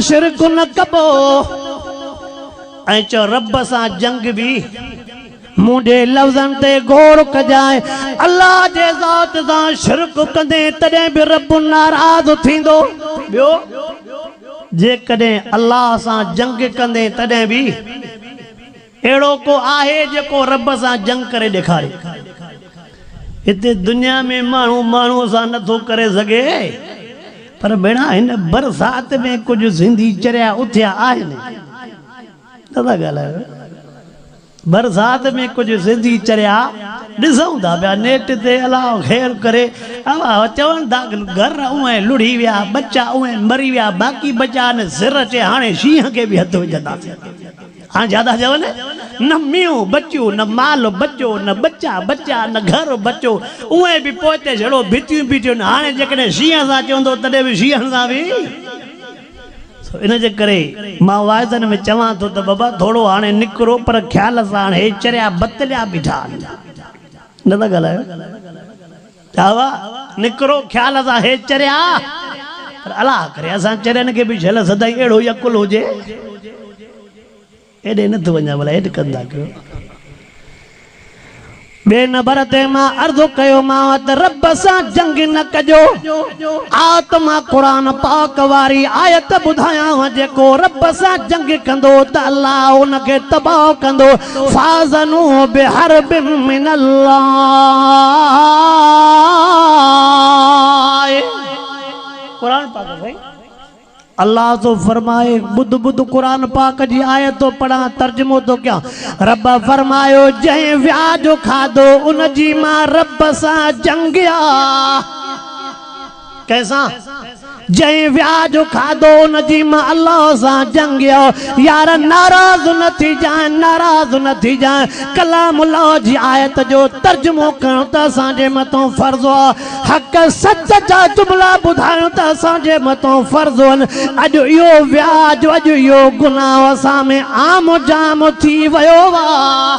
शिरक न कबो ऐं चो रब सां जंग भी मुझे लफ्ज़न ते गौर कजाए अल्लाह जे ज़ात सां शिरक कंदे तॾहिं भी रब नाराज़ थींदो ॿियो जे कॾहिं अल्लाह सां जंग कंदे तॾहिं भी अहिड़ो को आहे जेको रब सां जंग करे ॾेखारे इते दुनिया में माण्हू माण्हू सां नथो करे सघे पर भेणा हिन बरसात में कुछ सिंधी चरिया उथिया आहिनि दादा ॻाल्हायो बरसात में कुछ सिंधी चरिया ॾिसूं था पिया नेट ते अलाह ख़ैर करे चवनि था घर उहे लुड़ी विया बच्चा उहे मरी विया बाक़ी बचा न सिर अचे हाणे शींहं खे बि हथ विझंदासीं हाँ ज्यादा चवनि न मीहूं बचियो न माल बचो न बच्चा बच्चा न घर बचो उहे बि पोइते जहिड़ो भितियूं बीठियूं हाणे जेकॾहिं शींहं सां चवंदो तॾहिं बि शींहं सां बि इन जे करे मां वाइदनि में चवां थो त बाबा थोरो हाणे निकिरो पर ख़्याल सां हाणे हे चरिया बतलिया बीठा न था ॻाल्हायो चावा निकिरो ख़्याल सां हे चरिया पर अलाह करे असां चरियनि खे बि झल सदाई अहिड़ो यकुल हुजे एॾे नथो वञा भला हेठि कंदा कयो बे नंबर ते मां अर्ज़ु कयो मां त रब सां जंग न कजो आत्मा क़ुरान पाक वारी आयत ॿुधायांव जेको रब सां जंग कंदो त अल्लाह उनखे तबाह कंदो फाज़नू बिहरबिन मिनल्लाह क़ुरान पाक भाई अल्लाह तो फरमाए बुध बुध कुरान पाक जी आयत तो पढ़ा तर्जुमो तो क्या रब फरमायो जंहिं व्याज खाधो उन जी मां रब सां जंगिया कैसा जंहिं व्याज खाधो उन जी मां अल्लाह सां जंगिया यार नाराज़ न थी जाए कलाम अल्लाह जी आयत जो तर्जुमो करणु त असांजे मथां फर्ज़ आहे हक़ सच जा जुमला ॿुधायूं त असांजे मथां फर्ज़ आहिनि अॼु इहो व्याज अॼु इहो गुनाह असां में आम जाम थी वियो आहे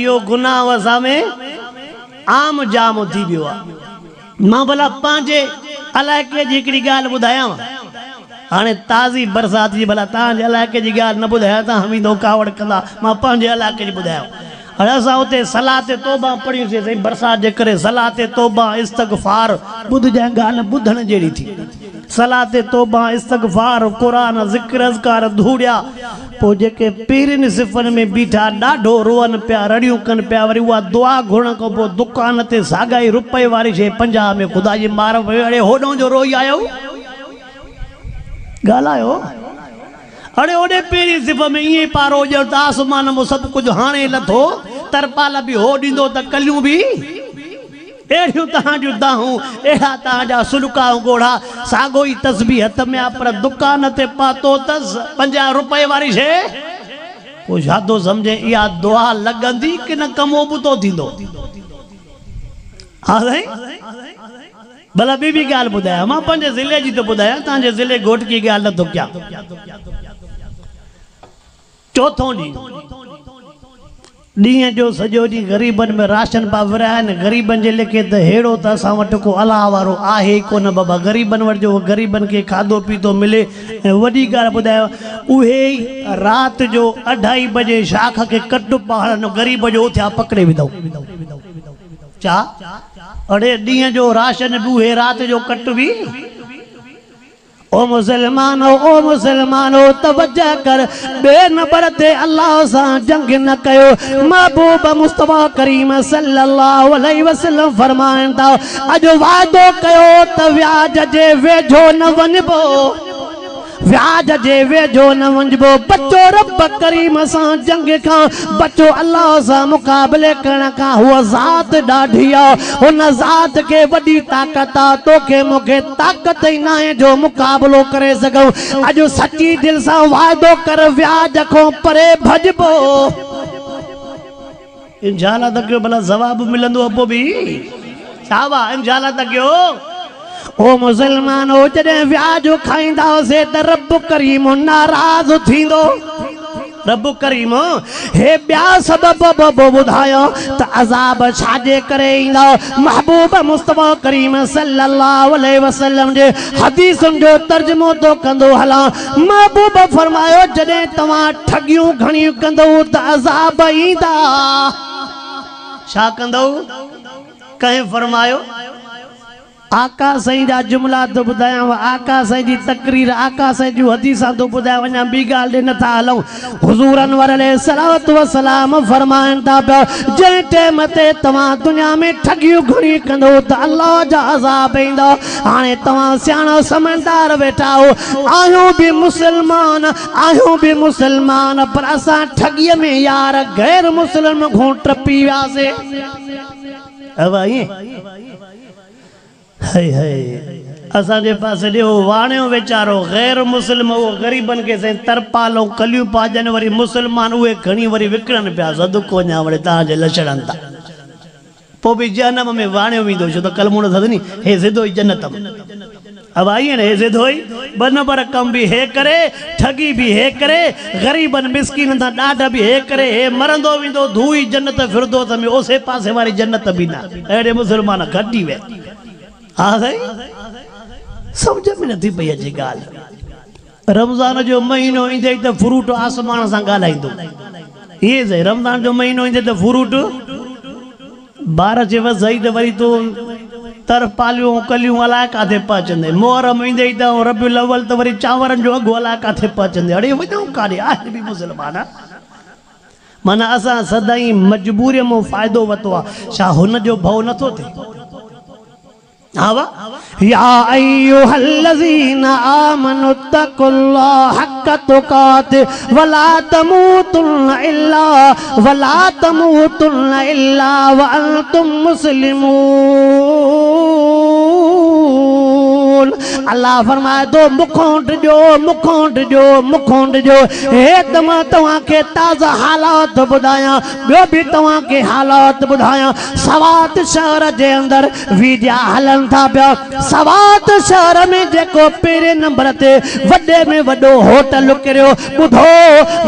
इहो गुनाह असां में आम जाम थी वियो आहे मां भला पंहिंजे इलाइक़े जी हिकिड़ी ॻाल्हि ॿुधायांव हाणे ताज़ी बरसात जी भला तव्हांजे इलाइक़े जी ॻाल्हि न ॿुधायां त हमीदो कावड़ कंदा मां पंहिंजे इलाइक़े जी ॿुधायांव हाणे असां हुते सलाह ते तौबा पढ़ियूंसीं साईं बरसात जे करे सलाह ते तौबा इस्तगफार ॿुधजांइ ॻाल्हि ॿुधण जहिड़ी थी सलाह ते तौबा इस्तगफार क़ुरान ज़िक्र अज़कार धूड़िया पोइ जेके पहिरियुनि सिफ़नि में बीठा ॾाढो रोअनि पिया रड़ियूं कनि पिया वरी उहा दुआ घुरण खां पोइ दुकान ते साॻाई रुपए वारी शइ 50 में ख़ुदा जी मार पई अड़े होॾो जो रोई आयो ॻाल्हायो अड़े ओॾे पहिरीं सिफ़ में ईअं पारो ॼण त आसमान में सभु कुझु हाणे लथो तरपाल बि हो ॾींदो त कलियूं बि अहिड़ियूं तव्हांजूं दाहूं अहिड़ा तव्हांजा सुलका गोड़ा साॻो ई तस्बीह हथ में आहे पर दुकान ते पातो अथसि 50 रुपए वारी शइ पोइ छा थो सम्झे इहा दुआ लॻंदी की न कमो ॿुधो थींदो हा साईं भला ॿी बि ॻाल्हि ॿुधायां मां पंहिंजे ज़िले जी थो ॿुधायां तव्हांजे ज़िले घोट की ॻाल्हि नथो कयां चौथों ॾींहं जो सॼो ॾींहुं ग़रीबनि में राशन पा विरिहाया आहिनि ग़रीबनि जे लेखे त अहिड़ो त असां वटि को अलाह वारो आहे ई कोन बाबा ग़रीबनि वटि जो ग़रीबनि खे खाधो पीतो मिले ऐं वॾी ॻाल्हि ॿुधायो उहे ई राति जो 2:30 बजे शाख खे कटु पहाड़नि ग़रीब जो उथिया पकिड़े विधऊं छा अड़े ॾींहं जो राशन बि उहे राति जो कटु बि ओ मुसलमानो तवज्जो कर बे नंबर ते अल्लाह सां जंग न कयो महबूब मुस्तफा करीम सल्लल्लाहु अलैहि वसल्लम फरमाइनि था अॼु वादो कयो त व्याज जे वेझो न वञबो व्याज जे वेझो न वञबो बचो रब करीम सां जंग खां बचो अल्लाह सां मुक़ाबले करण खां हुआ ज़ात ॾाढी आहे हुन ज़ात खे वॾी ताक़त आहे तोखे मूंखे ताक़त ई न आहे जो मुक़ाबलो करे सघूं अॼु सची दिलि सां वाइदो कर व्याज खां परे भॼबो इंशाअल्लाह त कयो भला जवाब मिलंदो पोइ बि छा वा इंशाअल्लाह त कयो ओ मुसलमानो जॾहिं व्याज खाईंदा हुआसीं त रब करीम नाराज़ थींदो रब करीम हे ॿिया सबब ॿुधायो त अज़ाब छाजे करे ईंदा। महबूब मुस्तफ़ा करीम सल्लल्लाहु अलैहि वसल्लम जे हदीसुनि जो तर्जुमो तो कंदो हला। महबूब फरमायो जॾहिं तव्हां ठगियूं घणियूं कंदो त अज़ाब ईंदा। छा कंदो? कंहिं फरमायो आका साईं जा जुमला तो ॿुधायांव, आका साईं जी तकरीर, आका साईं जूं हदीसां तो ॿुधायांव। अञा ॿी ॻाल्हि ॾे नथा हलूं। हुज़ूर अनवर अलैहिस्सलातु वस्सलाम फरमाइनि था पिया जंहिं टाइम ते तव्हां दुनिया में ठगियूं घणी कंदो त अल्लाह जा अज़ाब ईंदा। हाणे तव्हां सियाणा समझदार वेठा हो, आहियूं बि मुस्लमान, आहियूं बि मुस्लमान, पर असां ठगीअ में यार गैर मुस्लिम खां टपी वियासीं। हाय हाय असांजे पासे ॾियो वाणियो वीचारो गैर मुस्लिम, उहो ग़रीबनि खे साईं तरपालो कलियूं पाजनि, वरी मुस्लमान उहे खणी वरी विकिणनि पिया सदको अञा वरी तव्हांजे लछड़नि था। पोइ बि जनम में वाणियो वेंदो छो त कलमो न थदनी हे सिधो ई जन्नत में। अब आइए हे सिधो ही ॿ नंबर कम भी हे करे, ठगी भी हे करे, ग़रीबनि मिस्किन था ॾाढा भी हे करे, हे मरंदो वेंदो धूई जन्नत फिरदो त में ओसे पासे वारी जन्नत भी ना। अहिड़े मुस्लमान घटी वे। हाँ साईं समझ में नथी पई अचे ॻाल्हि। रमज़ान जो महीनो ईंदे त फ्रूट आसमान सां ॻाल्हाईंदो। इहे सही रमज़ान जो महीनो ईंदे त फ्रूट ॿार चयव सही त वरी तूं तरपालियूं कलियूं अलाए काथे पहुचंदे। मुहर्रम ईंदे त रबियुल अव्वल त वरी चांवरनि जो अघु अलाए काथे पहुचंदे। अड़े वञूं काॾे आहे बि मुस्लमान। माना असां सदाई मजबूरीअ मां फ़ाइदो वरितो आहे। छा हुन जो भउ नथो थिए? या अय्युहल्लज़ीना आमनु तक़ुल्लाह हक़्क़ तुक़ातिह वला तमूतुन्ना इल्ला व अंतुम मुस्लिमून। अल्लाह फरमाए तो मुखोंड जो हे तव्हां के ताज़ा हालात बुधाया, ॿियो भी तव्हां के हालात बुधाया। सवात शहर जे अंदर वीडिया हलन था पिया। सवात शहर में जेको पहिरें नंबर ते वॾे में वॾो होटल किरियो, ॿुधो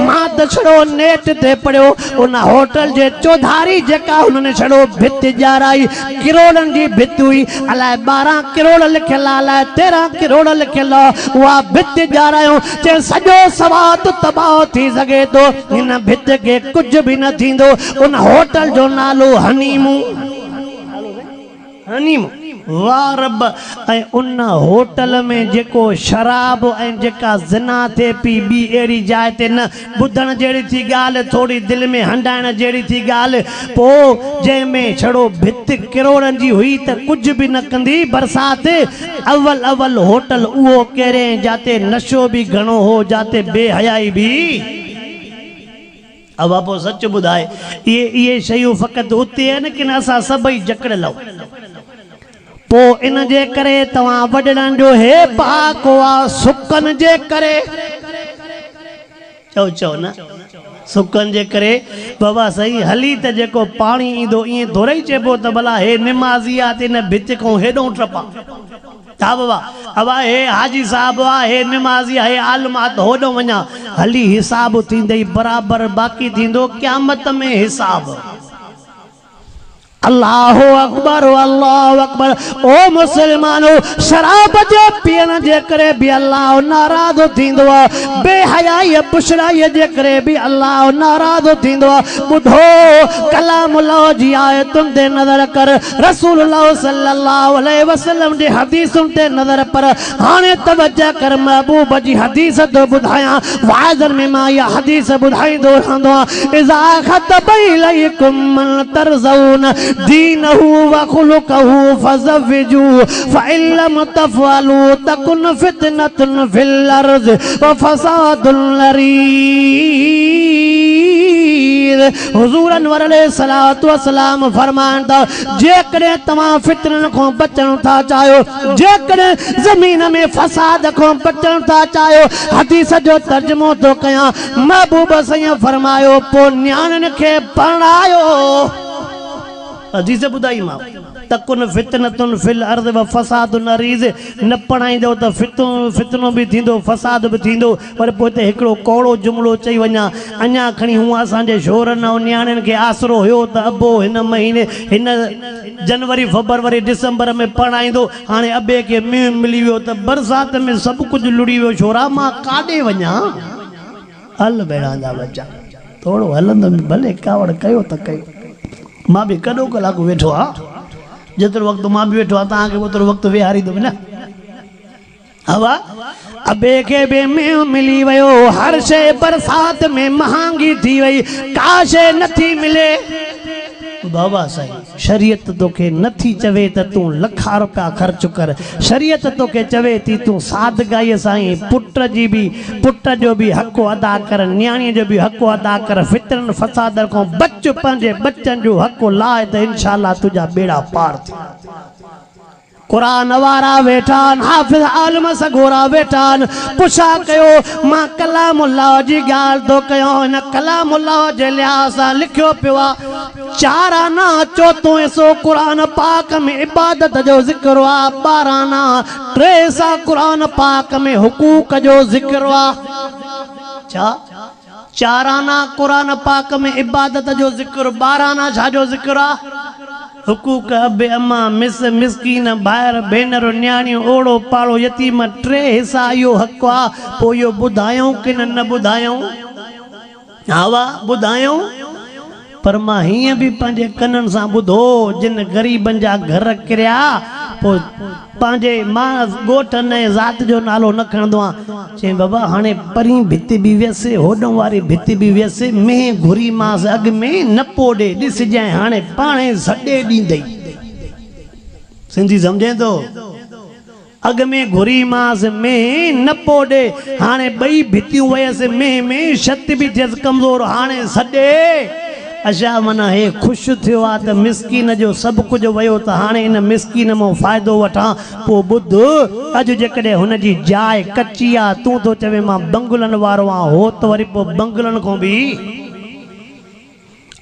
मां त छड़ो नेट ते पढ़ियो, उन होटल जे चौधारी जेका हुनने छड़ो भित ॼाराई, किरोड़नि जी भित हुई, अलाए 12 किरोड़ लिखियल, अलाए 13 किरोड़ लिखियल, उहा भित ॼारायो। चए सॼो सवात तबाह थी सघे तो, हिन भित के कुछ भी न थींदो। उन होटल जो नालो हनीमू। वाह रब। ऐं उन होटल में जेको शराब ऐं जेका ज़िना थे पी, ॿी अहिड़ी जाइ ते न। ॿुधण जहिड़ी थी ॻाल्हि, थोड़ी दिलि में हंडाइण जहिड़ी थी ॻाल्हि। पोइ जंहिंमें छड़ो भित किरोड़नि जी हुई त कुझु बि न कंदी बरसात। अव्वल होटल उहो कहिड़े जाते नशो भी घणो हो, जाते बेहयाई भी। अब आपो सच ॿुधाए इहे शयूं फ़क़ति उते आहिनि कि न असां सभई जकड़ियल आहियूं? पो इन जे करे तव्हां वॾड़नि जो हे पाक हुआ सुकन जे करे। चओ न सुकन जे करे बाबा सही हली त जेको पानी ईंदो ईअं धोरई चइबो त भला हे निमाज़ी आहे त हिन भित खां हेॾो टपा। हा बाबा अब हे हाजी साहब आहे, हे निमाज़ी आहे, हे आलम आहे त होॾो वञा। हली हिसाब थींदई बराबर, बाक़ी थींदो क़यामत में हिसाब। अल्लाह अकबर अल्लाह अकबर। ओ मुसलमानो शराब जे पीअण जे करे भी अल्लाह नाराज़ थींदो आहे। बेहयाई बुशराई जे करे भी अल्लाह नाराज़ थींदो आहे। ॿुधो कलाम अल्लाह जी आयतुनि ते नज़र कर, रसूलुल्लाह सल्लल्लाहु अलैहि वसल्लम जे हदीसुनि ते नज़र पर। हाणे तवज्जो कर, महबूब जी हदीस तो ॿुधायां। वाइज़नि में मां इहा हदीस ॿुधाईंदो रहंदो आहियां। इज़ा ख़तब इलैकुम मन तरज़ऊन दीनहु व खुलुकहु फज़व्विजू फ़इल्लम तफ़अलू तकुन फ़ितनतुन फ़िल अर्ज़ व फ़सादुन लरीद। हुज़ूर अनवर अलैहिस्सलातु वस्सलाम फरमाइनि था जेकॾहिं तव्हां फितननि खां बचण था चाहियो, जेकॾहिं ज़मीन में फ़साद खां बचण था चाहियो, हदीस जो तर्जुमो तो कयां। महबूब साईं फरमायो पोइ न्याणियुनि खे पढ़ायो। हदीस ॿुधाई मां तकुन फितनतुन फिल अर्ज़ व फसादुन अरीज़ न पढ़ाईंदो त फितनो बि थींदो फसाद बि थींदो पर पोइ हिते हिकिड़ो कोड़ो जुमिलो चई वञा अञा खणी हूअं असांजे शोरनि ऐं नियाणियुनि खे आसरो हुयो त अबो हिन महीने हिन जनवरी फरवरी दिसंबर में पढ़ाईंदो हाणे अबे खे मींहुं मिली वियो त बरसात में सभु कुझु लुड़ी वियो छोरा मां काॾे वञा हल भेणा जा बच्चा थोरो हलंदो भले कावड़ कयो त कयो मां भी कॾो कलाक वेठो आ जेतिरो वक़्तु मां भी वेठो आ तव्हांखे ओतिरो वक़्तु विहारींदुमि न हवा अबे खे बि मींहुं मिली वियो हर शइ बरसात में महांगी थी वई का शइ नथी मिले बाबा साईं शरीयत तोखे नथी चवे त तूं लखा रुपया ख़र्च कर शरीयत तोखे चवे थी तूं सादगाईअ साईं पुट जो भी हक़ अदा कर न्याणीअ जो भी हक़ अदा कर फितरन फसाद खां बच पंहिंजे बच्चनि जो हक़ लाए त इंशाअल्लाह तुंहिंजा बेड़ा पार थी कुरान वारा वेठान हाफिज आलम सगोरा वेठान पुछा कयो मां कलामुल्लाह जी ॻाल्हि थो कयो हिन कलामुल्लाह जे लिहाज़ सां लिखियो पियो आहे 4 आना चौथों हिसो कुरान पाक में इबादत जो ज़िक्र आहे 12 आना 3 हिसा कुरान पाक में हुकूक जो ज़िक्र आहे छा 4 आना कुरान पाक में इबादत जो ज़िक्र 12 आना छा जो ज़िक्र आहे हुकूक अबे अम्मा मिसकीन भाइर भेनर न्याणियूं ओड़ो पाड़ो यतीम 3 हिसा इहो हक़ आहे पोइ इहो ॿुधायूं की न ॿुधायूं हा वाह ॿुधायूं पर मां हीअं बि पंहिंजे कननि सां ॿुधो जिन ग़रीबनि जा घर किरिया पोइ पंहिंजे मां ॻोठ ने ज़ात जो नालो न खणंदो आहियां चई बाबा हाणे परी भिति बि वियसि होॾों वारी भिति बि वियसि में घुरी मांस अॻ में न पोॾे ॾिसजांइ हाणे पाणे सॾे ॾींदई सिंधी सम्झे थो अॻ में घुरी मांस में न पोॾे हाणे ॿई भितियूं वयसि में छत बि थियसि कमज़ोर हाणे सॾे अच्छा माना हे ख़ुशि थियो आहे त मिसकीन जो सभु कुझु वियो त हाणे इन मिसकीन मां फ़ाइदो वठां पोइ ॿुध अॼु जेकॾहिं हुनजी जाइ कची आहे तूं थो चवे मां बंगलनि वारो आहियां हो त वरी पोइ बंगलनि खां बि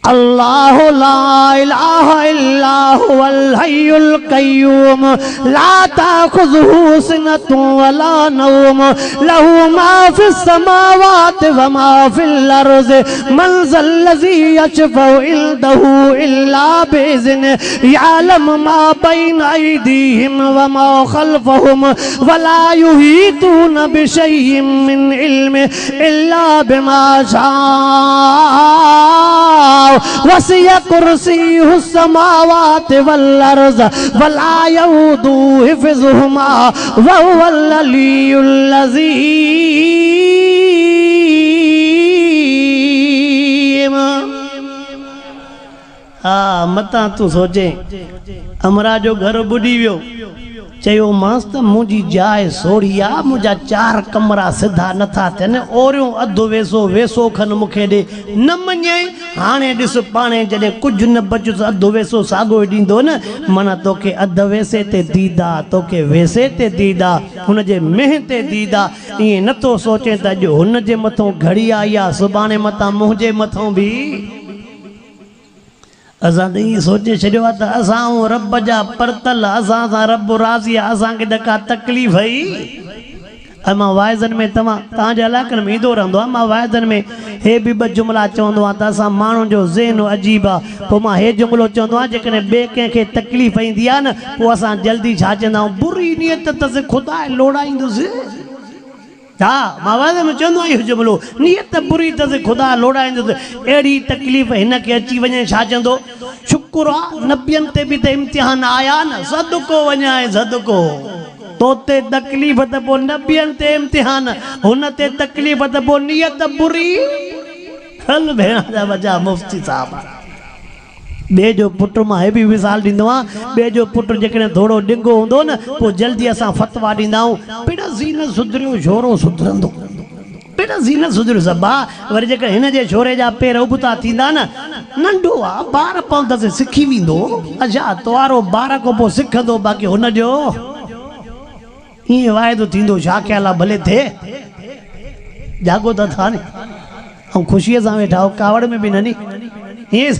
अल्लाह ला इलाहा इल्ला हुवल हय्युल क़य्यूम ला ताखुज़ुहु सिनतुन वला नौम लहु मा फिस समावाति व मा फिल अर्ज़ मन ज़ल्लज़ी यशफ़उ इंदहु इल्ला बिइज़्निहि यअलम मा बैन अयदीहिम व मा ख़ल्फ़हुम वला युहीतून बिशयइन मिन इल्मिहि इल्ला बिमा शाअ वसिया कुर्सीहु समावाति वल अर्ज़ वला यऊदुहु हिफ़्ज़ुहुमा व हुवल अलियुल अज़ीम। हा मता तू सोचे अमरा जो घर बुॾी वियो चयो मांस त मुंहिंजी जाइ सोड़ी आहे मुंहिंजा 4 कमरा सिधा नथा थियनि ओरियूं अधु वेसो खनि मूंखे ॾे न मञे हाणे ॾिस पाणे जॾहिं कुझु न बचियुसि अधु वेसो साॻो ई ॾींदो न माना तोखे अधु वेसे ते दीदा तोखे वेसे ते दीदा हुनजे मेंह ते दीदा ईअं नथो सोचे त अॼु हुनजे मथां घड़ी आई आहे सुभाणे मथां मुंहिंजे मथां बि असां त ईअं सोचे छॾियो आहे त असां रब जा परतल असां सां रब राज़ी आहे असांखे त का तकलीफ़ ई ऐं मां वाइज़नि में तव्हांजे इलाइक़नि में ईंदो रहंदो आहे मां वाइज़नि में हे बि 2 जुमिला चवंदो आहियां त असां माण्हुनि जो ज़हन अजीब आहे पोइ मां हे जुमिलो चवंदो आहियां जेकॾहिं ॿिए कंहिंखे तकलीफ़ ईंदी आहे न पोइ असां जल्दी छा चवंदा आहियूं बुरी नियत त खुदा लोड़ाईंदुसि हा मां वाइज़ में चवंदो आहियां इहो जुमिलो नियत बुरी अथसि खुदा लोड़ाईंदुसि अहिड़ी तकलीफ़ हिनखे अची वञे छा चवंदो शुक्र आहे नबियनि ते बि त इम्तिहान आया न सदको वञाए सदको तो ते तकलीफ़ त पोइ नबियनि ते इम्तिहान हुन ते तकलीफ़ त पोइ नियत बुरी हल भेण जा वजा मुफ्ती साहब ॿिए जो पुट मां हे बि मिसाल ॾींदो आहियां ॿिए जो पुट जेकॾहिं थोरो ॾिंगो हूंदो न पोइ जल्दी असां फतवा ॾींदा आहियूं पिण ज़ीन सुधरियो छोरो सुधरंदो पिण ज़ीन सुधरियो सभा वरी जेकॾहिं हिन जे छोरे जा पेर उबता थींदा न नंढो आहे ॿार पवंदसि सिखी वेंदो अच्छा तवारो ॿार खां पोइ सिखंदो बाक़ी हुनजो ईअं वाइदो थींदो छा ख़्याल आहे भले थिए जागो त था न ऐं ख़ुशीअ सां वेठा हो कावड़ में बि न नी ईअं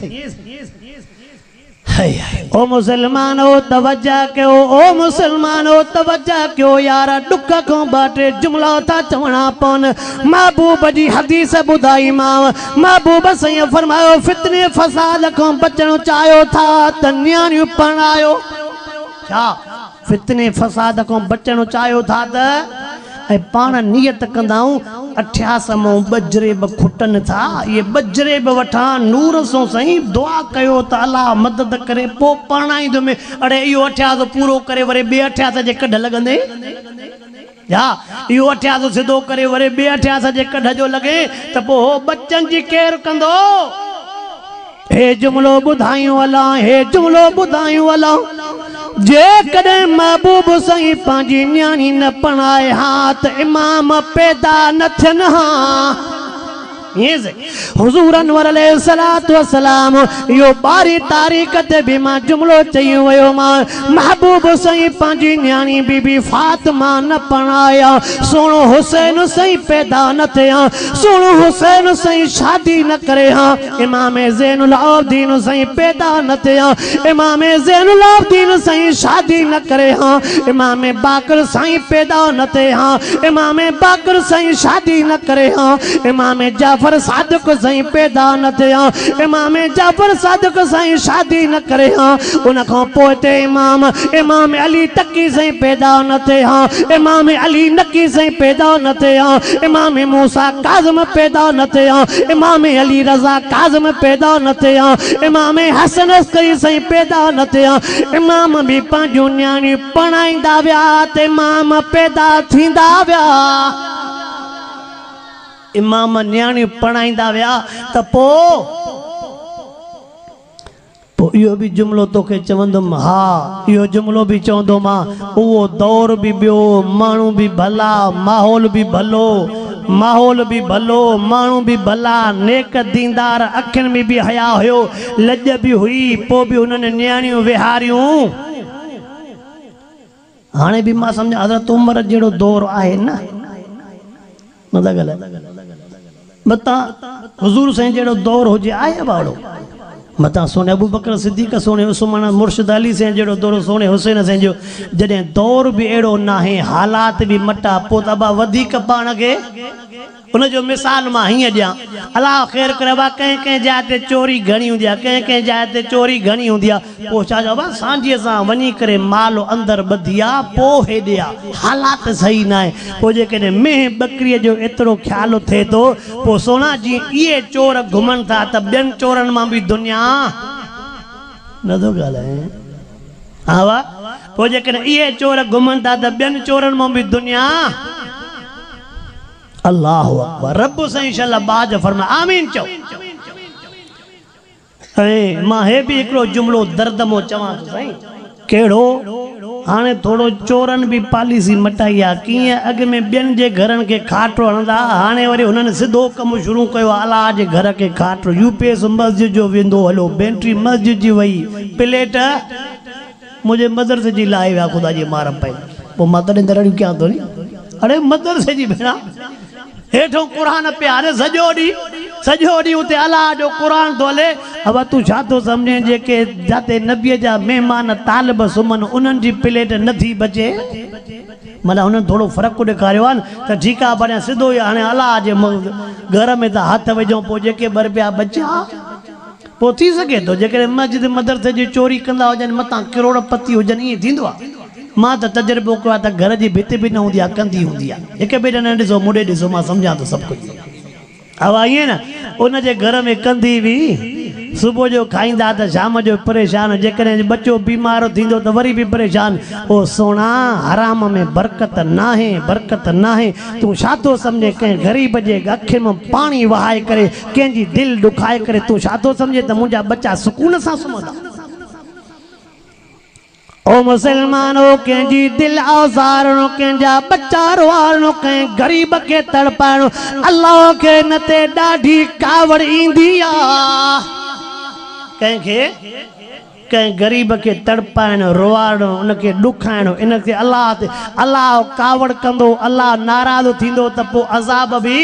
ओ मुसलमानो तवज्जा कयो, ओ मुसलमानो तवज्जा कयो यार, डुक को बाटे जुमला था चवणा पन। महबूब जी हदीस बुधाई मां, महबूब सही फरमायो फितने फसाद को बचणो चाहियो था त न्याणियूं पढ़ायो। छा फितने फसाद को बचणो चाहियो था त पाण नियत कंदाऊं 88 मो बजरे ब खुटन था, ये बजरे ब वठा नूर सो सही दुआ कयो त अल्लाह मदद करे पो पढ़ाईंदो में। अरे इहो 88 पूरो करे वरे बे 88 जे कढ लगंदे या इहो 88 सिधो करे वरे बे 88 जे कढ जो लगे त पो बच्चन जी केर कंदो। हे जुमलो बुधायूं अल्लाह, हे जुमलो बुधायूं अल्लाह, जे कदे महबूब सही पांजी न्याणी न पढ़ाए हाथ इमाम पैदा न थियन। हाँ ये से हुजूर अनवर अलैहिस्सलातु वस्सलाम यो 12 तारीख ते भी मां जुमलो चयो वयो मां महबूब सही पांजी न्याणी बीबी फातिमा न पढ़ाया। सोनो हुसैन सही पैदा न थिया, सोनो हुसैन सही शादी न करे। हाँ इमाम ज़ैनुल आबिदीन सही पैदा न थिया, इमाम ज़ैनुल आबिदीन सही शादी न करे। हाँ इमाम बाकर सही पैदा न थे। हाँ इमाम बाकर सही शादी न करे। हाँ इमाम जाफर सादिक सही पैदा न थिया, इमाम जाफर सादिक सही शादी न करे। हाँ उन खां पोइ ते इमाम अली तकी सही पैदा न थे। हाँ इमाम अली नकी सही पैदा न थे। हाँ इमाम मूसा काज़िम पैदा न थे। हाँ इमाम अली रज़ा काज़िम पैदा न थे। हाँ इमाम हसन अस्करी सही पैदा न थे। हाँ इमाम भी पंहिंजूं न्याणियूं पढ़ाईंदा विया त इमाम पैदा थींदा विया। इमाम न्याणियूं पढ़ाईंदा विया त पोइ इहो भी जुमलो तोखे चवंदुमि। हा इहो जुमलो भी चवंदो मां, उहो दौर भी ॿियो, माण्हू भी भला, माहौल भी भलो, माहौल भी भलो, माण्हू भी भला, नेक दीनदार, अखियुनि में भी हया हुयो, लज भी हुई। पोइ भी हुननि न्याणियूं विहारियूं। हाणे भी मां सम्झा हज़रत उमर जहिड़ो दौर आहे न, मता हुजूर साईं जहिड़ो दौर हुजे आहे वाड़ो। मता सोने अबू बकर सिद्दीक़ सोने उस्मान मुर्शिद अली साईं जहिड़ो दौर, सोने हुसैन साईं जो जॾहिं दौर भी अहिड़ो नाहे, हालात भी मटा, पोइ त अबा वधीक पाण खे उनजो मिसाल मां हीअं ॾियां। अलाह ख़ैर करे बा कंहिं कंहिं जाइ ते चोरी घणी हूंदी आहे, कंहिं कंहिं जाइ ते चोरी घणी हूंदी आहे। पोइ छा चइबो आहे सांझीअ सां वञी करे माल अंदरि ॿधी आहे, पोइ हेॾे आहे, हालात सही न आहे। पोइ जेकॾहिं मेंह बकरीअ जो एतिरो ख़्यालु थिए थो, पोइ सोना जीअं इहे चोर घुमनि था त ॿियनि चोरनि मां बि दुनिया नथो ॻाल्हाए। हा वाह, पोइ जेकॾहिं इहे चोर घुमनि था त ॿियनि चोरनि मां बि दुनिया। अल्लाह अकबर। रब साईं शलबाज फरमा आमीन चओ। ऐं मां हे भी हिकिड़ो जुमलो दर्द मो चवां थो साईं। कहिड़ो? हाणे थोड़ो चोरनि भी पॉलिसी मटाई आहे। कीअं अॻ में ॿियनि जे घरनि खे खाटो हणंदा, हाणे वरी हुननि सिधो कमु शुरू कयो, अलाह जे घर खे खाटो। यूपीएस मस्जिद जो वेंदो हलो, बैटरी मस्जिद जी वई, प्लेट मुंहिंजे मदरसे जी लाइ विया, ख़ुदा जी मार पई। पोइ मां तॾहिं दरड़ियूं कयां थो नी, अरे मदरसे जी भेणा हेठों क़ुरान पे अरे सॼो ॾींहुं उते अलाह जो क़ुरान थो हले। अब तूं छा थो सम्झे जेके जाते नबीअ जा महिमान तालिब सुम्हनि उन्हनि जी प्लेट नथी बचे? माना हुननि थोरो फ़र्क़ु ॾेखारियो आहे न त ठीकु आहे, पर सिधो ई हाणे अलाह जे घर में त हथ विझूं, पोइ जेके ॿ रुपया बचिया पोइ थी सघे थो जेकॾहिं मस्जिद मदरसे जी चोरी कंदा हुजनि, मथां करोड़पति हुजनि, ईअं थींदो आहे। मां त तजुर्बो कयो आहे त घर जी भित बि न हूंदी आहे, कंदी हूंदी आहे। हिकु ॿिए न ॾिसो मुॾे ॾिसो, मां सम्झां थो सभु कुझु। हवा ईअं न, उनजे घर में कंदी हुई, सुबुह जो खाईंदा त शाम जो परेशान, जेकॾहिं बच्चो बीमार थींदो त वरी बि परेशान। ओ सोना हराम में बरकत नाहे, बरकत नाहे। तूं छा थो सम्झे कंहिं ग़रीब जे अखि में पाणी वहाए करे कंहिंजी दिलि ॾुखाए करे तूं छा थो सम्झे त मुंहिंजा बच्चा सुकून सां सुम्हंदा? ओ मुसलमानो, कंहिंजी दिल आज़ारणो, कंहिंजा बच्चा रुआरणो, कंहिं ग़रीब खे तड़पाइणो, अल्लाह खे न ते ॾाढी कावड़ ईंदी आहे। कंहिंखे कंहिं ग़रीब खे तड़पाइणो, रुआरणो, उनखे ॾुखाइणो, इनखे अल्लाह ते अल्लाह कावड़ कंदो, अल्लाह नाराज़ थींदो त पोइ अज़ाब बि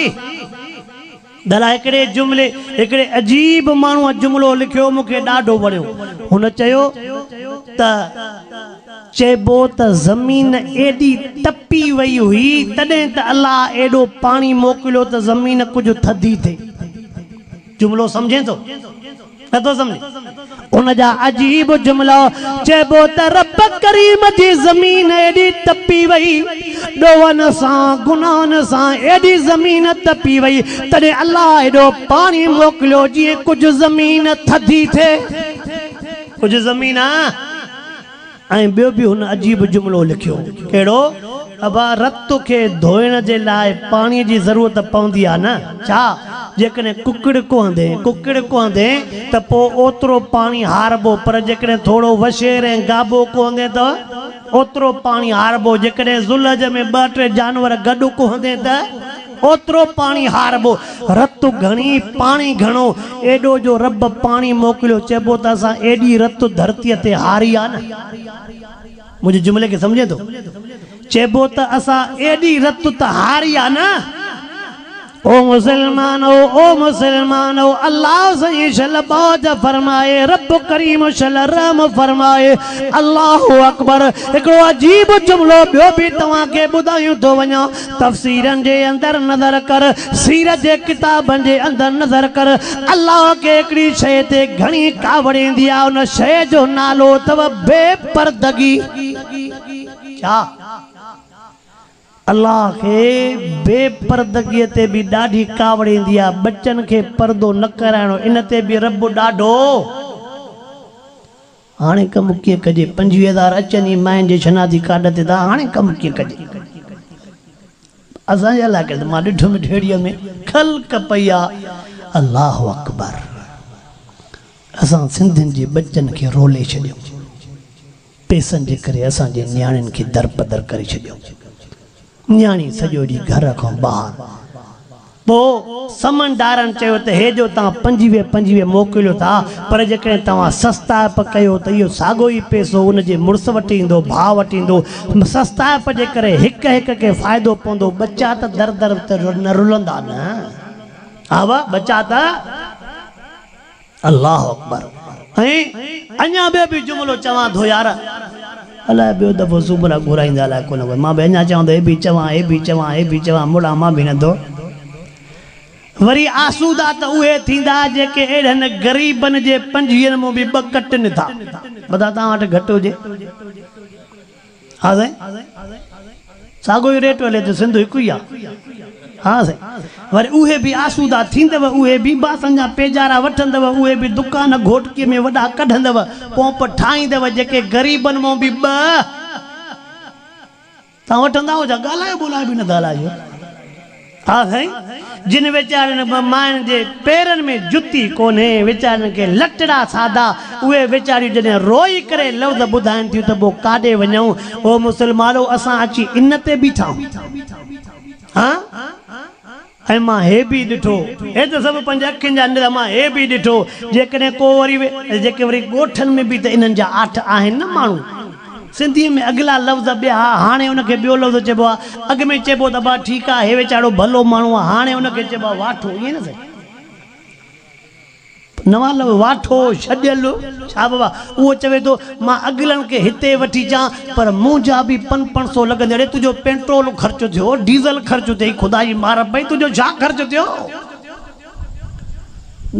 दला हिकिड़े जुमिले हिकिड़े अजीब माण्हूअ जुमिलो लिखियो मूंखे ॾाढो वणियो। हुन चयो त चइबो त ज़मीन एॾी तपी वई हुई तॾहिं त अलाह एॾो पाणी मोकिलियो त ज़मीन कुझु थधी थिए। जुमिलो सम्झे थो नथो सम्झे? उन जा अजीब जुमिला चइबो त रब करीम जी ज़मीन एॾी तपी वई ॾोहनि सां गुनाहनि सां एॾी ज़मीन तपी वई तॾहिं अलाह एॾो पाणी मोकिलियो जीअं कुझु ज़मीन थधी थिए। कुझु ज़मीन ऐं ॿियो बि हुन अजीब जुमिलो लिखियो कहिड़ो अबा रत खे धोइण जे लाइ पाणीअ जी ज़रूरत पवंदी आहे न छा जेकॾहिं कुकड़ कोहंदे त पोइ ओतिरो पाणी हारबो पर जेकॾहिं थोरो वशेर ऐं गाबो कोहंदे त ओतिरो पाणी हारबो जेकॾहिं ज़ुलज में 2-3 जानवर गॾु कोहंदे त ओतिरो पाणी हारबो। रत घणी पाणी घणो एॾो जो रब पाणी मोकिलियो चइबो त असां एॾी रत धरतीअ ते हारी आहे न। मुंहिंजे जुमिले खे सम्झे थो? चइबो त असां एॾी रत त हारी आहे न। ओ मुसलमानो अल्लाह सही शल बाज फरमाए रब करीम शल रहम फरमाए अल्लाह अकबर। हिकिड़ो अजीब जुमिलो ॿियो बि तव्हांखे ॿुधायूं थो वञा तफ़सीरनि जे अंदरि नज़र कर सीरत जे किताबनि जे अंदरि नज़र कर। अल्लाह खे हिकिड़ी शइ ते घणी कावड़ ईंदी आहे उन शइ जो नालो अथव बेपर्दगी। छा अल्लाह के बेपर्दगीअ ते भी ॾाढी कावड़ ईंदी आहे। बच्चन खे पर्दो न कराइणो इन ते भी रब ॾाढो। हाणे कमु कीअं कजे 25,000 अचनि माइन जे शनादी कार्ड ते त हाणे कमु कीअं कजे असांजे अलाए करे मां ॾिठो मिठेड़ीअ में ख़ल्क पई आहे। अल्लाह अकबर। असां सिंधियुनि जे बच्चन खे रोले छॾियो पैसनि जे करे असांजे न्याणियुनि खे दरपदर करे छॾियो। न्याणी सॼो ॾींहुं घर खां ॿाहिरि पोइ समनदारनि चयो त हे जो तव्हां 25 मोकिलियो था पर जेकॾहिं तव्हां सस्ताइप कयो त इहो साॻियो ई पैसो उनजे मुड़ुस वटि ईंदो भाउ वटि ईंदो। सस्ताइप जे करे हिक खे फ़ाइदो पवंदो। बच्चा त दर दर त न रुलंदा न। हा वाह बच्चा त अल्लाह अकबर। ऐं अञा ॿियो बि जुमिलो चवां थो यार अलाए ॿियो दफ़ो सुबुह घुराईंदा अलाए कोन मां बि अञा चवां थो हे बि चवां मुड़ा मां बि नथो। वरी आसूदा त उहे थींदा जेके अहिड़नि ग़रीबनि जे 25 में बि 2 कटनि था। बता तव्हां वटि घटि हुजे हा साईं साॻियो ई रेट हले त सिंधु हिकु ई आहे। हा साईं वरी उहे बि आसूदा थींदव उहे बि बासनि जा पेजारा वठंदव उहे बि दुकान घोटकीअ में वॾा कढंदव पोंप ठाहींदव जेके ग़रीबनि मां बि 2 तव्हां वठंदा हुजो ॻाल्हायो ॿोलायो बि न ॻाल्हायो। हा साईं जिन वीचारनि माइनि जे पेरनि में जुती कोन्हे वीचारनि खे लटड़ा सादा उहे वीचारियूं जॾहिं रोई करे लफ़्ज़ ॿुधाइनि थियूं त पोइ काॾे वञूं। ओ मुसलमानो असां अची इन ते बीठा हा ऐं मां हे बि ॾिठो हे त सभु 5 अखियुनि जा अंदरि मां हे बि ॾिठो जेकॾहिं को वरी जेके वरी ॻोठनि में बि त इन्हनि जा 8 आहिनि न माण्हू सिंधीअ में अॻिला लफ़्ज़ ॿिया हाणे उनखे ॿियो लफ़्ज़ चइबो आहे। अॻ में चइबो त बा ठीकु आहे हे वीचारो भलो माण्हू आहे हाणे उनखे चइबो आहे वाठो ईअं न साईं नवां लफ़्ज़ वाठो छॾियल छा बाबा उहो चवे थो मां अॻिलनि खे हिते वठी अचां पर मुंहिंजा बि 500 लॻंदे अड़े तुंहिंजो पेट्रोल ख़र्च थियो डीज़ल ख़र्च थिए ख़ुदा जी मार भई तुंहिंजो छा ख़र्च थियो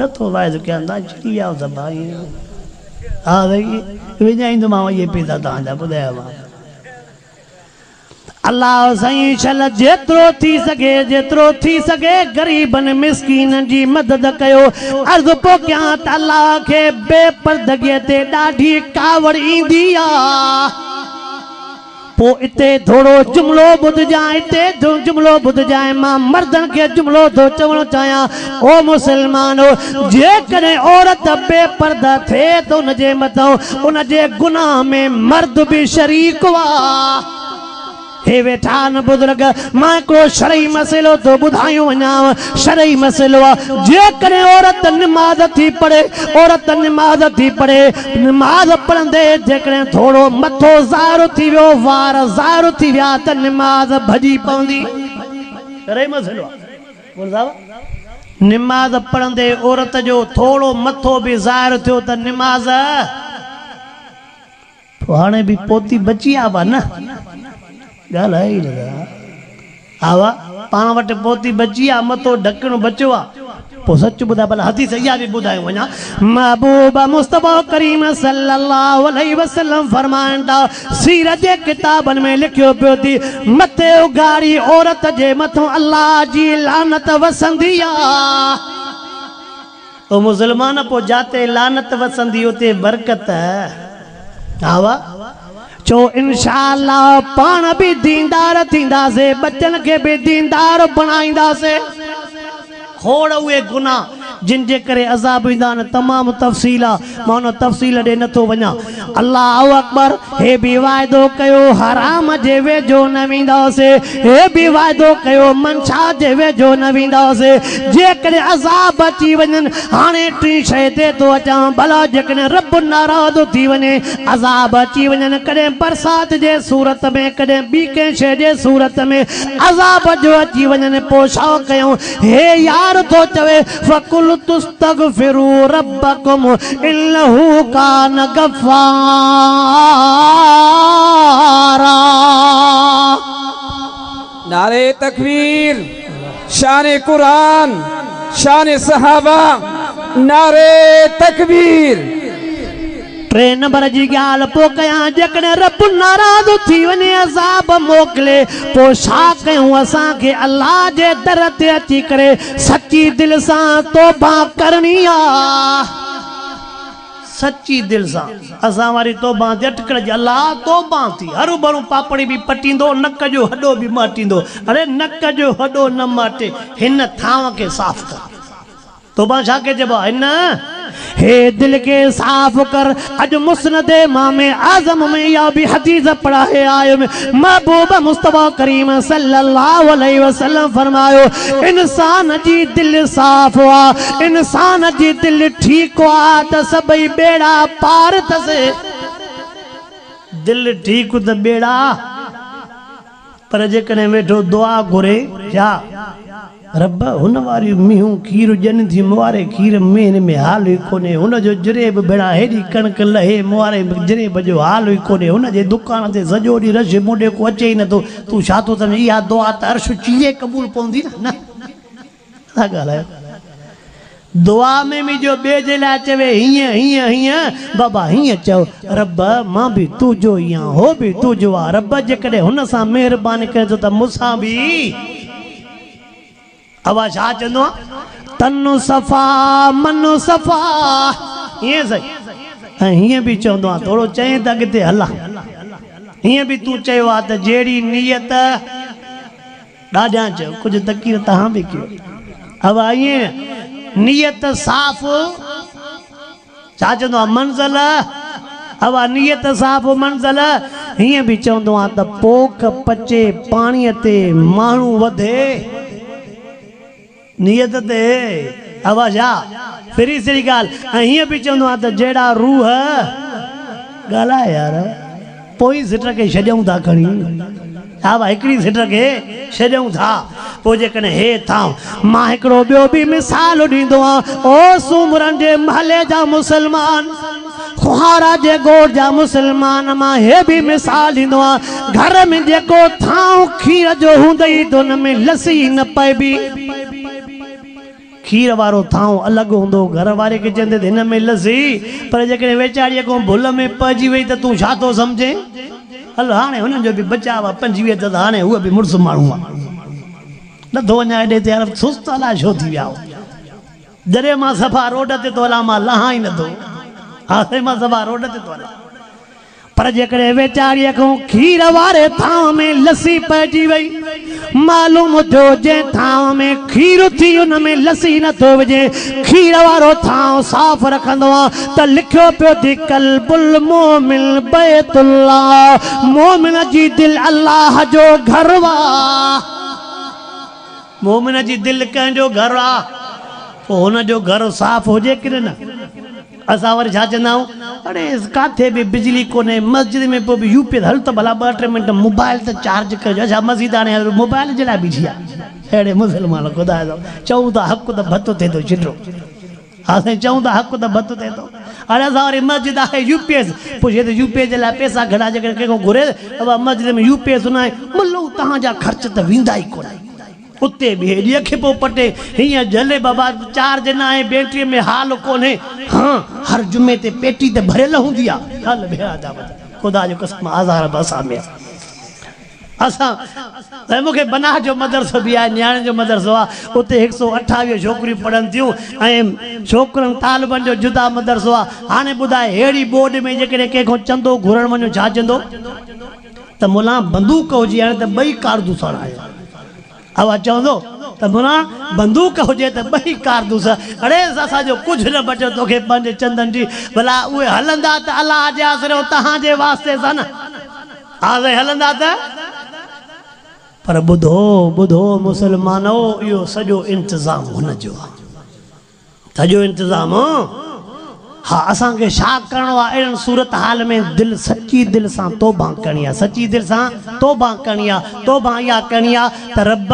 नथो वाइदो कयां तव्हां चिड़ी विया सभु भाई। हा भई विञाईंदोमांव इहे पैसा तव्हांजा ॿुधायो अल्लाह साईं शल जेतिरो थी सघे ग़रीबनि मिस्कीननि जी मदद कयो। अर्ज़ पोइ कयां त अल्लाह खे बेपर्दगीअ ते ॾाढी कावड़ ईंदी आहे। पोइ इते थोरो जुमिलो ॿुधजांइ मां मर्दनि खे जुमिलो थो चवणु चाहियां। ओ मुसलमानो जेकॾहिं औरत बेपर्दा थिए त उनजे मथां उनजे गुनाह में मर्द बि शरीक हुआ। हे वेठा न बुज़ुर्ग मां हिकिड़ो शरई मसइलो थो ॿुधायूं वञांव। शरई मसइलो आहे जेकॾहिं औरत निमाज़ थी पढ़े निमाज़ पढ़ंदे जेकॾहिं थोरो मथो ज़ाहिर थी वियो वार ज़ाहिर थी विया त निमाज़ भॼी पवंदी। शरई मसइलो आहे निमाज़ पढ़ंदे औरत जो थोड़ो मथो भी ज़ाहिर थियो त निमाज़ हाणे भी पोती बची आवा न ॻाल्हि आहे ई न आवा पाण वटि पोती बची आहे मथो ढकणो बचियो आहे पोइ सच ॿुधाए भला हदीस इहा बि ॿुधायूं वञा महबूब मुस्तफ़ा करीम सल्लल्लाहु अलैहि वसल्लम फरमाइनि था सीरत जे किताबनि में लिखियो पियो थी मथे उघाड़ी औरत जे मथां अल्लाह जी लानत वसंदी आहे ओ मुसलमान पोइ जाते लानत वसंदी उते बरकत आवा चो इंशाअल्लाह पाण भी दीनदार थींदासीं बच्चन के भी दीनदार बनाईंदासीं खोड़ उहे गुनाह जिन जे करे अज़ाब ईंदा आहिनि तमामु तफ़सील आहे मां उन तफ़सील ॾे नथो वञा अल्लाहु अकबर हे बि वाइदो कयो हराम जे वेझो न वेंदासीं हे बि वाइदो कयो मंशा जे वेझो न वेंदासीं जेकॾहिं अज़ाब अची वञनि हाणे टी शइ ते थो अचां भला जेकॾहिं रब नाराज़ थी वञे अज़ाब अची वञनि कॾहिं बरसात जे सूरत में कॾहिं ॿी कंहिं शइ जे सूरत में अज़ाब जो अची वञनि पोइ छा कयूं हे यार तो चवे फकुल तुस्तगफिरू रब्बकुम इन्नहु कान गफ्फारा नारे तकबीर शान कुरान शान सहाबा नारे तकबीर 3 नंबर जी ॻाल्हि पोइ कयां जेकॾहिं रब नाराज़ थी वञे अज़ाब मोकिले पोइ छा कयूं असांखे अल्लाह जे दर ते अची करे सची दिलि सां तौबा करणी आहे सच्ची दिलि सां असां वारी तौबा ते अटकण जी अल्लाह तौबा थी हरू भरू पापड़ी बि पटींदो नक जो हॾो बि माटींदो अरे नक जो हॾो न माटे हिन थांव खे साफ़ कर तौबा छा के चइबो आहे हिन हे दिल के साफ कर अज मुस्नद इमाम आजम में या भी हदीस पढ़ा है आयो में महबूब मुस्तफा करीम सल्लल्लाहु अलैहि वसल्लम फरमायो इंसान जी दिल साफ हुआ इंसान जी दिल ठीक हुआ त सभई बेड़ा पार तसे दिल ठीक त बेड़ा पर जेकॾहिं वेठो दुआ घुरे छा रब हुन वारी मीहूं खीर ॼनि थी मुआरे खीर में में हाल ई कोन्हे हुनजो जरेब भेड़ा हेॾी कणक लहे मुआरे जरेब जो हाल ई कोन्हे हुनजे दुकान ते सॼो ॾींहुं रश मुंडे को अचे ई नथो तूं छा थो सम्झ इहा दुआ त अर्श चीज़े क़बूल पवंदी न छा ॻाल्हायो दुआ में बि जो ॿिए जे लाइ चवे हीअं हीअं हीअं बाबा हीअं चओ रब मां बि तुंहिंजो ई आहियां हो बि तुंहिंजो आहे रब जेकॾहिं हुन सां महिरबानी करे थो त मूंसां बि अवा छा चवंदो आहे तनु सफ़ा मनु सफ़ा ईअं सही ऐं हीअं बि चवंदो आहे थोरो चई त अॻिते हला हीअं बि तूं चयो आहे त जहिड़ी नियत ॾाढा चयो कुझु तकीर तव्हां बि कयो अवा ईअं नियत साफ़ छा चवंदो आहे मंज़िल अवा नियत साफ़ मंज़िल हीअं बि चवंदो आहे त पोख पचे पाणीअ ते माण्हू वधे नियत ते आवाज़ आ फिरी सिरी ॻाल्हि ऐं हीअं बि चवंदो आहे त जहिड़ा रूह ॻाल्हाए यार पोइ सिट खे छॾियूं था खणी हा भाई हिकिड़ी सिट खे छॾियूं था पोइ जेकॾहिं हे थां मां हिकिड़ो ॿियो बि मिसाल ॾींदो आहियां ओ सूमरनि जे महले जा मुसलमान खुहारा जे गोड़ जा मुसलमान मां हे बि मिसाल ॾींदो आहियां घर में जेको थां खीर जो हूंदई त हुन में लस्सी न पइबी खीर वारो थां अलॻि हूंदो घर वारे खे चवंदे हिन में लस्सी पर जेकॾहिं वेचारीअ खां भुल में पइजी वई त तूं छा थो सम्झे हल हाणे हुननि जो बि बचाव आहे 25 त हाणे उहे बि मुड़ुसु माण्हू आहे नथो वञा हेॾे ते यार सुस्त अलाए छो थी विया जॾहिं मां सफ़ा रोड ते थो हलां मां लहां ई नथो हाणे मां सफ़ा रोड ते थो हलां पर जेकॾहिं वेचारीअ खां खीर वारे थां में लस्सी पइजी वई मालूम थियो जंहिं थां में खीर थी हुन में लस्सी नथो विझे खीर वारो थां साफ़ रखंदो आहे त लिखियो पियो थी कल्बुल मोमिन बैतुल्लाह मोमिन जी दिलि अल्लाह जो घर आहे मोमिन जी दिलि कंहिंजो घर आहे पोइ हुनजो घर साफ़ हुजे कि न असां वरी छा चवंदा आहियूं अड़े किथे बि बिजली कोन्हे मस्जिद में पोइ बि यूपी हल त भला 2-3 मिंट मोबाइल त चार्ज कजो अच्छा मस्जिद हाणे मोबाइल जे लाइ बीठी आहे अड़े मुसलमान खुदा चऊं था हक़ तो भत थे तो चिटो हाँ साईं चऊं था हक़ तो भत थे तो अरे असां वरी मस्जिद आहे यूपीएस पुछे तो यूपीएस जे लाइ पैसा घड़ा जेकर कंहिंखो घुरे अब मस्जिद में यूपीएस न आहे मुल्लो तव्हांजा ख़र्च त वेंदा ई कोन उते बि हेॾी अखि पोइ पटे हीअं झले बाबा चार्ज न आहे बैटरीअ में हाल कोन्हे हाँ हर जुमे ते पेटी त भरियल हूंदी आहे हल भेड़ा ख़ुदा जो कसम आज़ार बसा में असां मूंखे बनाह जो मदरसो बि आहे न्याणे जो मदरसो आहे उते 128 छोकिरियूं पढ़नि थियूं ऐं छोकिरनि तालिबनि जो जुदा मदरसो आहे हाणे ॿुधाए अहिड़ी बोर्ड में जेकॾहिं कंहिंखो चंदो घुरण वञो छा चवंदो त मुला बंदूक हुजे हाणे त ॿई कारतूस आहे आवाज़ चवंदो त मुला बंदूक हुजे त ॿई कारतूस अड़े असांजो कुझु न बचियो तोखे पंहिंजे चंदनि जी भला उहे हलंदा त अलाह जे आसिरे तव्हांजे वास्ते सां न हा साईं हलंदा त पर ॿुधो ॿुधो मुसलमानो इहो सॼो इंतज़ाम हुनजो आहे सॼो इंतज़ाम हाँ असांखे छा करिणो आहे अहिड़नि सूरत हाल में दिलि सची दिलि सां तौबा करणी आहे सची दिलि सां तौबा करणी आहे तौबा इहा करणी आहे त रब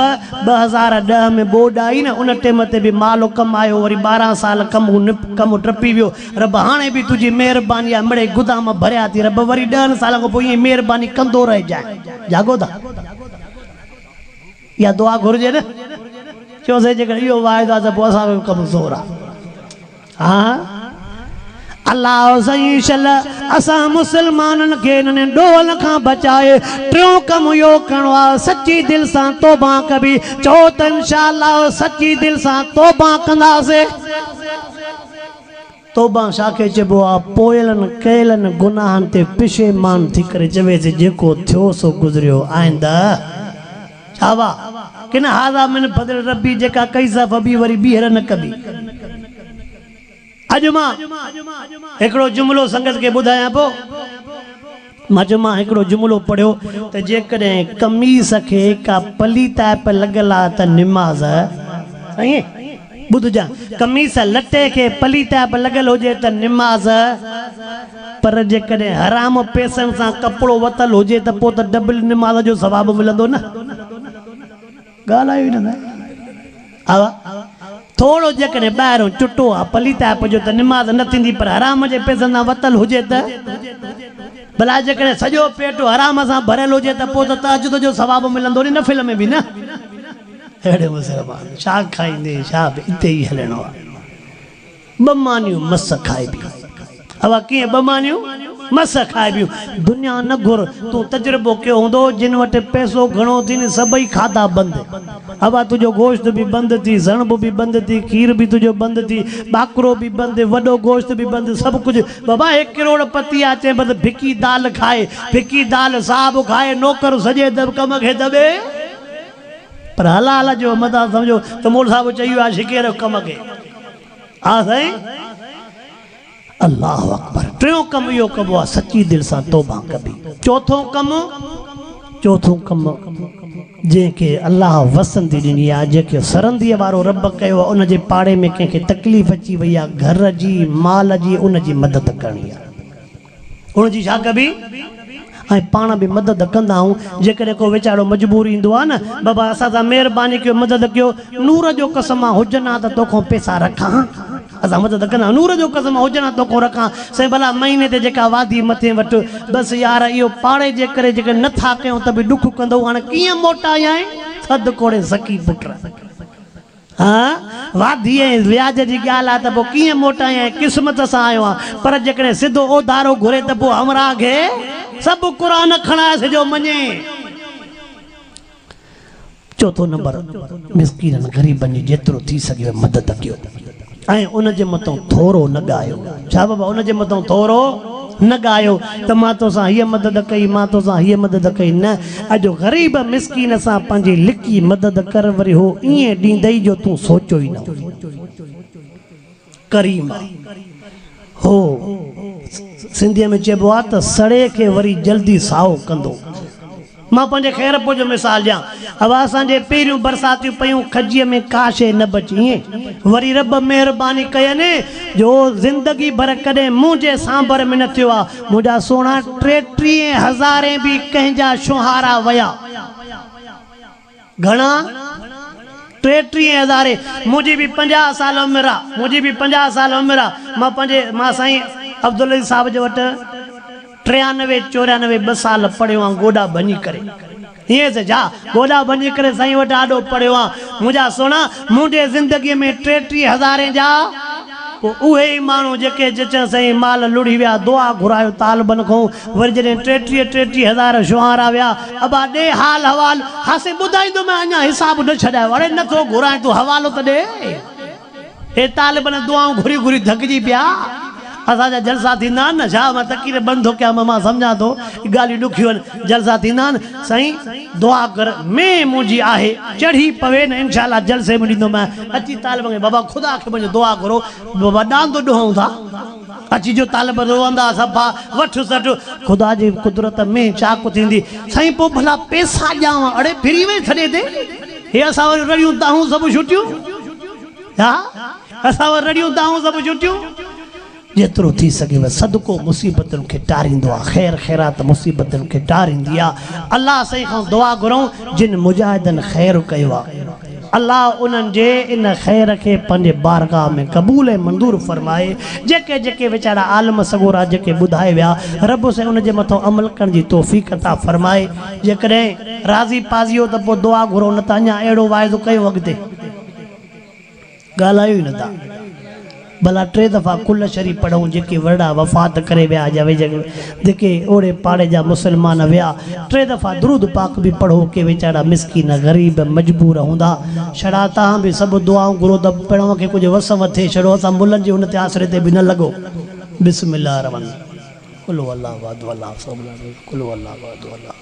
2010 में ॿोॾ आई न उन टाइम ते बि मालो कमायो वरी 12 साल कमु टपी वियो रब हाणे बि तुंहिंजी महिरबानी आहे मिड़े गुदाम भरिया थी रब वरी 10 साल खां पोइ ईअं महिरबानी कंदो रहिजांइ जागो था या दुआ घुर्जे न चयोसीं जेकर इहो वाइदो आहे त पोइ असांजो कमु ज़ोर आहे हा अल्लाह सही शल असां मुसलमाननि खे इन्हनि ॾोहनि खां बचाए टियों कमु इहो करिणो आहे सची दिलि सां तौबा कबी चओ त इंशाअल्लाह सची दिलि सां तौबा कंदासीं तौबा छाखे चइबो आहे पोयलनि कयलनि गुनाहनि ते पिशेमान थी करे चवेसि जेको थियो सो गुज़रियो आईंदा छा वाह किन हाज़ा मिन फज़ल रबी जेका कई सफ़ बि वरी ॿीहर न कबी अॼु मां हिकिड़ो जुमिलो संगत खे ॿुधायां पोइ मां हिकिड़ो जुमिलो पढ़ियो त जेकॾहिं कमीस खे का पली ताप लॻल आहे त निमाज़ साईं ॿुधजां कमीस लटे खे पली ताप लॻल हुजे त निमाज़ पर जेकॾहिं हराम पैसनि सां कपिड़ो वतल हुजे त पोइ त डबल निमाज़ जो सवाबु मिलंदो न ॻाल्हायो ई न आवा थोड़ो जेकॾहिं ॿाहिरों चुटो आहे पली ताप जो त निमाज़ न थींदी पर हराम जे पैसनि सां वतल हुजे त भला जेकॾहिं सॼो पेट हराम सां भरियल हुजे त पोइ त तहज्जुद जो सवाबु मिलंदो नी नफ़िल में बि न अहिड़े मुसलमान छा खाईंदे छा बि हिते ई हलणो आहे ॿ मानियूं मस खाए बि अवा कीअं ॿ मानियूं मस खाए बियूं दुनिया न घुर तूं तजुर्बो कयो हूंदो जिन वटि पैसो घणो थी न सभई खाधा बंदि अवा तुंहिंजो गोश्त बि बंदि थी ज़णब बि बंदि थी खीर बि तुंहिंजो बंदि थी ॿाकरो बि बंदि वॾो गोश्त बि बंदि सभु कुझु बाबा 1 करोड़पति आहे चए बसि फिकी दाल खाए फिकी दाल साहब खाए नौकर सॼे कम खे दॿे पर हलाल जो मदा सम्झो त मोल साहब चई वियो आहे शिकेर कम खे हा साईं अल्लाह अकबर टियों कमु इहो कबो आहे सची दिलि सां तौबा कबी चौथों कमु जंहिंखे अल्लाह वसंदी ॾिनी आहे जेके सरंदीअ वारो रब कयो आहे उनजे पाड़े में कंहिंखे तकलीफ़ अची वई आहे घर जी माल जी उनजी मदद करणी आहे उनजी छा कबी ऐं पाण बि मदद कंदा आहियूं जेकॾहिं को वीचारो मजबूरी ईंदो आहे न बाबा असां सां महिरबानी कयो मदद कयो नूर जो कसम आहे हुजनि हा त तोखां पैसा रखां असां मदद कंदा नूर जो कसम हुजनि हा तोखां रखां साईं भला महीने ते जेका वादी मथे वटि बसि यार इहो पाड़े जे करे जेके नथा कयूं त बि ॾुख कंदो हाणे कीअं मोटायां थधि कोड़े सकी पुट हाँ वादी व्याज जी ॻाल्हि आहे त पोइ कीअं मोटायां क़िस्मत सां आयो आहे पर जेकॾहिं सिधो ओधारो घुरे त पोइ हमरा खे सभु क़ुर खणाए सॼो मञे चौथों नंबर मिस्कीननि ग़रीबनि जी जेतिरो थी सघे मदद कयो ऐं उनजे मथां थोरो न ॻायो छा बाबा उनजे मथां थोरो न ॻायो त मां तोसां हीअ मदद कई मां तोसां हीअ मदद कई न अॼु ग़रीब मिस्कीन सां पंहिंजी लिकी मदद कर वरी हो ईअं ॾींदई जो तूं सोचो ई न करीम हो सिंधीअ में चइबो आहे त सड़े खे वरी जल्दी साओ कंदो मां पंहिंजे ख़ैर पोइ जो मिसाल ॾियां अब असांजे पहिरियों बरसातियूं पयूं खजीअ में का शइ न बची ईअं वरी रब महिरबानी कयनि जो ज़िंदगी भर कॾहिं मुंहिंजे सांभर में न थियो आहे मुंहिंजा सोना 33,000 बि कंहिंजा शुहारा विया घणा 33,000 मुझी भी 50 साल उम्र आहे, मुझी भी 50 साल उम्र आहे। मां साईं अब्दुल अज़ीज़ साहब जे वटि 93 94 2 साल पढ़ियो आहियां गोॾा भञी करे। हीअं से जा गोॾा भञी करे साईं वटि ॾाढो पढ़ियो आहियां। मुंहिंजा सोना मुंहिंजे ज़िंदगीअ में 33,000 जा पोइ उहे ई माण्हू जेके चचण साईं माल लुड़ी विया दुआ घुरायो तालबन खां वरी जॾहिं 33,000 शुहारा विया अबा ॾे हाल हवाल हासे ॿुधाईंदो मैं अञा हिसाब न छॾायो। अड़े नथो घुराए तूं हवालो त ॾे। हे तालबन दुआऊं घुरी घुरी थकिजी पिया। असांजा जलसा थींदा आहिनि न छा मां तकीर बंदि थो कयां मां सम्झां थो ॻाल्हियूं ॾुखियूं आहिनि जलसा थींदा आहिनि साईं दुआ कर में मुंहिंजी आहे चढ़ी पवे न इंशाअल्लाह जलसे में ॾींदोमांइ अची तालिब खे बाबा ख़ुदा खे मुंहिंजो दुआ करो बाबा ॾांदो ॾोहूं था अची जो तालिब रोअंदा सफ़ा वठि सठि ख़ुदा जी कुदरत में चाक थींदी साईं पोइ भला पैसा ॾियां अड़े फिरी वई छॾे ते हे असां वरी रड़ियूं ताहूं सभु छुटियूं हा असां वरी रड़ियूं ताहूं सभु छुटियूं जेतिरो थी सघे सदको मुसीबतुनि खे टारींदो आहे ख़ैर ख़ैरात मुसीबतुनि खे टारींदी आहे। अल्लाह साईं खां दुआ घुरूं जिन मुजाहिदनि ख़ैर कयो आहे अल्लाह उन्हनि जे इन ख़ैर खे पंहिंजे बारगाह में क़बूल ऐं मंज़ूर फरमाए। जेके जेके वीचारा आलम सगोरा जेके ॿुधाए विया रब से उन जे मथां अमल करण जी तौफ़ीक़ अता फरमाए। जेकॾहिं राज़ी पाज़ी हो त पोइ दुआ घुरो न त अञा अहिड़ो वाइदो कयो अॻिते ॻाल्हायो ई नथा। भला 3 दफ़ा कुल शरीफ़ पढ़ूं जेके वड़ा वफ़ात करे विया या जेके ओड़े पाड़े जा मुसलमान विया 3 दफ़ा दुरूद पाक भी पढ़ो के वीचारा मिसकीन ग़रीब मजबूर हूंदा छड़ा तव्हां बि सभु दुआऊं घुरो त पहिरों खे कुझु वस वथे छड़ो असां मुलनि जे हुन ते आसरे ते बि न लॻो। बिस्मिल्लाह रहमान कुल अल्लाह वाद अल्लाह सब कुल अल्लाह वाद अल्लाह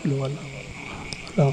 कुल अल्लाह